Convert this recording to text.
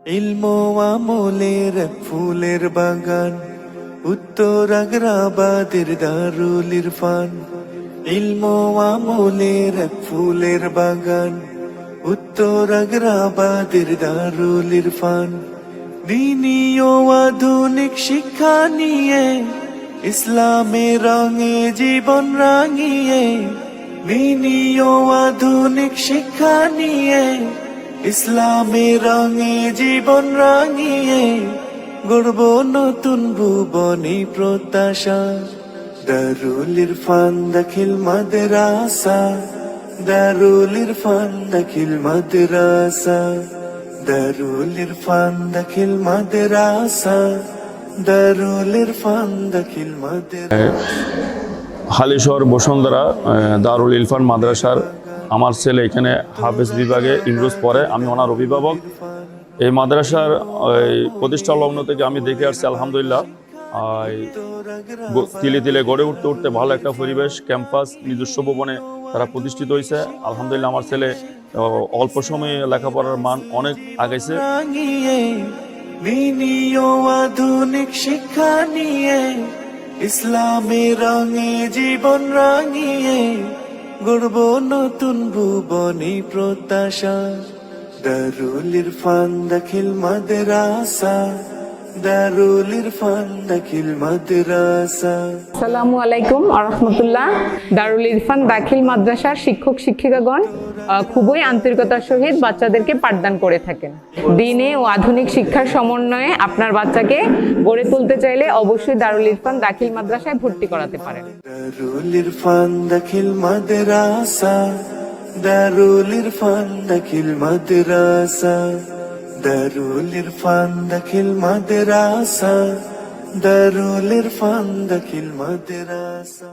ইলমো আমলের ফুলের বাগান, উত্তর আগ্রাবাদের দারুল ইরফান। ইলমো আমলের ফুলের বাগান, উত্তর আগ্রাবাদের দারুল ইরফান। দ্বীনি ও আধুনিক শিক্ষা নিয়ে, ইসলামের রঙে জীবন রাঙিয়ে। দ্বীনি ও আধুনিক শিক্ষা নিয়ে, ইসলামের রঙে জীবন রাঙিয়ে। গড়ব নতুন ভুবনী প্রত্যাশা, দারুল ইরফান দাখিল মাদ্রাসা। দারুল ইরফান দাখিল মাদ্রাসা, দারুল ইরফান দাখিল মাদ্রাসা, দারুল ইরফান দাখিল মাদ্রাসা। হালিশহর বসুন্ধরা দারুল ইরফান মাদ্রাসার আমার ছেলে এখানে হাফেজ বিভাগে ইংরেজ পড়ে, আমি ওনার অভিভাবক। এই মাদ্রাসার প্রতিষ্ঠা লগ্ন থেকে আমি দেখে আসছি, আলহামদুলিল্লাহ তিলে তিলে গড়ে উঠতে উঠতে ভালো একটা পরিবেশ, ক্যাম্পাস, নিজস্ব ভবনে তারা প্রতিষ্ঠিত হয়েছে। আলহামদুলিল্লাহ আমার ছেলে অল্প সময়ে লেখাপড়ার মান অনেক আগাইছে। আধুনিক শিক্ষা নিয়ে, ইসলামের রঙে জীবন রাঙিয়ে। গড়ব নতুন ভুবনী প্রত্যাশা, দারুল ইরফান দাখিল মাদ্রাসা। দারুল ইরফান দাখিল মাদ্রাসা। আসসালামু আলাইকুম ওয়া রাহমাতুল্লাহ। দারুল ইরফান দাখিল মাদ্রাসার শিক্ষক শিক্ষিকাগণ খুবই আন্তরিকতার সহিত বাচ্চাদেরকে পাঠদান করে থাকেন। দ্বীনে ও আধুনিক শিক্ষার সমন্বয়ে আপনার বাচ্চাকে গড়ে তুলতে চাইলে অবশ্যই দারুল ইরফান দাখিল মাদ্রাসায় ভর্তি করাতে পারেন। দারুল ইরফান দাখিল মাদ্রাসা, দারুল ইরফান দাখিল মাদ্রাসা, দারুল ইরফান দাখিল মাদ্রাসা, দারুল ইরফান দাখিল মাদ্রাসা।